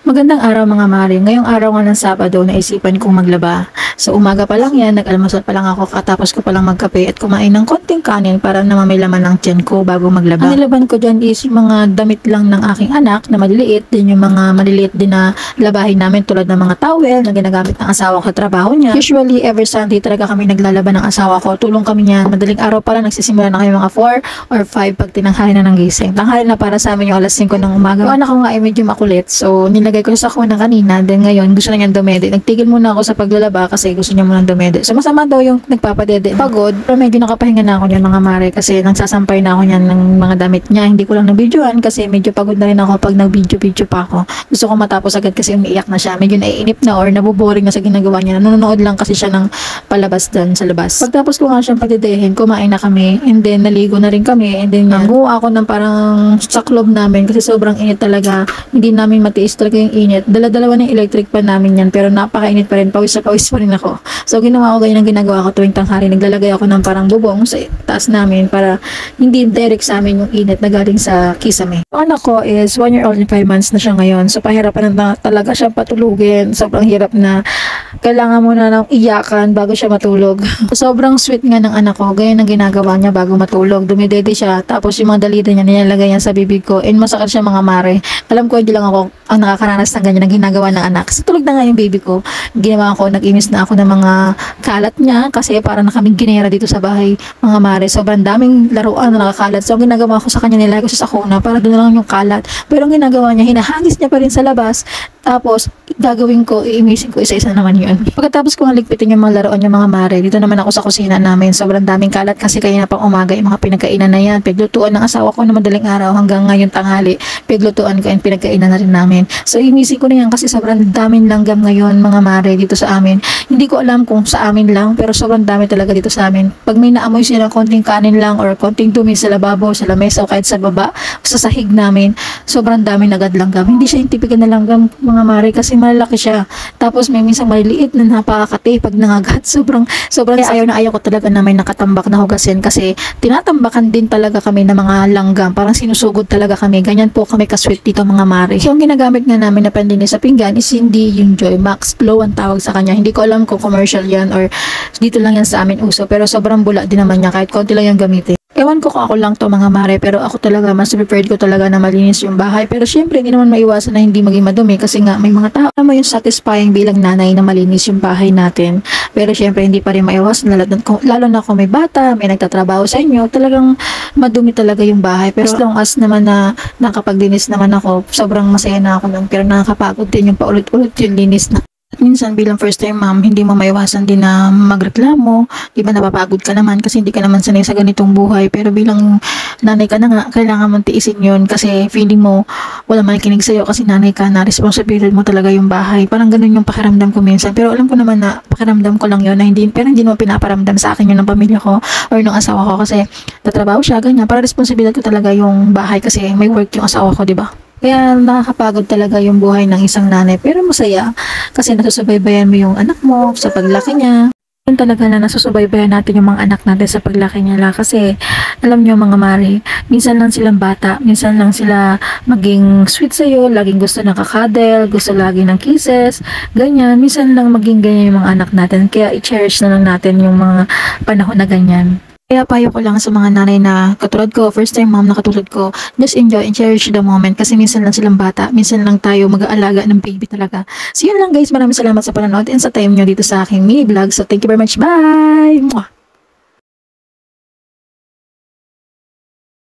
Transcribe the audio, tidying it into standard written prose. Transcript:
Magandang araw mga mare. Ngayong araw nga ng Sabado, naisipan kong maglaba. So umaga pa lang yan, nag-almusal pa lang ako, katapos ko pa lang magkape at kumain ng konting kanin para na may laman ng tiyan ko bago maglaba. Ang nilaban ko dyan is yung mga damit lang ng aking anak na maliliit, din yung mga maliliit din na labahin namin tulad ng mga towel na ginagamit ng asawa ko sa trabaho niya. Usually, every Sunday talaga kami naglalaban ng asawa ko. Tulong kami niyan. Madaling araw pa lang, nagsisimula na kami mga 4 or 5 pag tinanghali na ng gising. Tanghali na para sa amin yung alas 5 ng umaga. Yung anak ko nga ay medyo makulit, so nilagay ko sa kuna kanina, then ngayon gusto na niyang dumede. Nagtigil muna ako sa paglalaba kasi gusto niya muna dumede. So masama daw yung nagpapadede. Pagod, pero medyo nakapahinga na ako niyan mga mare kasi nagsasampay na ako niyan ng mga damit niya. Hindi ko lang nabidyoan kasi medyo pagod na rin ako pag nag-video pa ako. Gusto ko matapos agad kasi umiiyak na siya. Medyo naiinip na or nabuboring na sa ginagawa niya. Nanonood lang kasi siya ng palabas doon sa labas. Pagtapos ko nga siyang pagdedehin, kumain na kami and then naligo na rin kami and then gumawa ako ng parang saklob namin kasi sobrang init talaga. Hindi namin matiis talaga yung init. Dala-dalawa ng electric pan namin yan pero napakainit pa rin, pawis pa rin ako. So ginawa ko ganyan ang ginagawa ko tuwing tanghali, naglalagay ako ng parang bubong sa taas namin para hindi direct sa amin yung init na galing sa kisame. Ang anak ko is 1 year old and 5 months na siya ngayon, so pahirapan na talaga siya patulugin. Sobrang hirap na kailangan mo na ng iyakan bago siya matulog. Sobrang sweet nga ng anak ko, ganyan ang ginagawa niya bago matulog. Dumidede siya, tapos yung mga dalita niya nilalagay niya sa bibig ko and masakit siya mga mare. Alam ko hindi lang ako ang nakakaranas ng ganyan ang ginagawa ng anak. Kasi tulog na nga yung baby ko. Ginawa ko, nag-imis na ako ng mga kalat niya kasi para na kaming ginera dito sa bahay mga mare. Sobrang daming laruan na nakakalat. So ang ginagawa ko sa kanya, nilagay ko siya sa kuna para doon na lang yung kalat. Pero ang ginagawa niya, hinahagis niya pa rin sa labas. Tapos, gagawin ko, iimisin ko isa-isa naman yun. Pagkatapos ko ligpitin yung mga laruan yung mga mare, dito naman ako sa kusina namin. Sobrang daming kalat kasi kaya na pang umaga yung mga pinagkainan na yan. Piglutuan ng asawa ko na madaling araw hanggang ngayon tanghali. Piglutuan ko and pinagkainan na rin namin. So, iimisin ko na yan kasi sobrang daming langgam ngayon mga mare dito sa amin. Hindi ko alam kung sa amin lang, pero sobrang dami talaga dito sa amin. Pag may naamoy sila konting kanin lang or konting dumi sa lababo, sa lamesa o kahit sa baba, sa sahig namin, sobrang daming agad langgam. Hindi siya yung tipikal na langgam mga mare kasi malaki siya. Tapos may minsan maliliit na napakakati pag nangagat. Sobrang ayaw ko talaga na may nakatambak na hugasin kasi tinatambakan din talaga kami ng mga langgam. Parang sinusugod talaga kami. Ganyan po kami kasweet dito mga mare. So, ang ginagamit nga namin na panlinis sa pinggan is hindi yung Joy Max Glow ang tawag sa kanya. Hindi ko alam kung commercial yan or dito lang yan sa amin uso. Pero sobrang bula din naman niya kahit konti lang yung gamitin. Ewan ko kung ako lang to mga mare, pero ako talaga mas prepared ko talaga na malinis yung bahay. Pero syempre hindi naman maiwasan na hindi maging madumi kasi nga may mga tao naman yung satisfying bilang nanay na malinis yung bahay natin. Pero syempre hindi pa rin maiwasan lalo na kung may bata, may nagtatrabaho sa inyo, talagang madumi talaga yung bahay. Pero as long as naman na nakapagdinis naman ako, sobrang masaya na ako nun. Pero nakakapagod din yung paulit-ulit yung linis na. At minsan bilang first time mom, hindi mo maiwasan din na magreklamo. Diba napapagod ka naman kasi hindi ka naman sanay sa ganitong buhay. Pero bilang nanay ka na nga, kailangan mong tiisin yun kasi feeling mo wala man kinig sa'yo kasi nanay ka na, responsibility mo talaga yung bahay. Parang ganun yung pakiramdam ko minsan. Pero alam ko naman na pakiramdam ko lang yun na pero hindi naman pinaparamdam sa akin yun ng pamilya ko or ng asawa ko kasi tatrabaho siya, ganyan. Para responsibility ko talaga yung bahay kasi may work yung asawa ko, diba? Kaya nakakapagod talaga yung buhay ng isang nanay pero masaya kasi nasusubaybayan mo yung anak mo sa paglaki niya. Yun talaga na nasusubaybayan natin yung mga anak natin sa paglaki nila kasi alam nyo mga mare, minsan lang silang bata, minsan lang sila maging sweet sa'yo, laging gusto ng kakadel, gusto lagi ng kisses, ganyan. Minsan lang maging ganyan yung mga anak natin kaya i-cherish na lang natin yung mga panahon na ganyan. Kaya payo ko lang sa mga nanay na katulad ko, first time mom na katulad ko, just enjoy and cherish the moment kasi minsan lang silang bata, minsan lang tayo mag-aalaga ng baby talaga. So yun lang guys, maraming salamat sa panonood and sa time nyo dito sa aking mini vlog. So thank you very much, bye!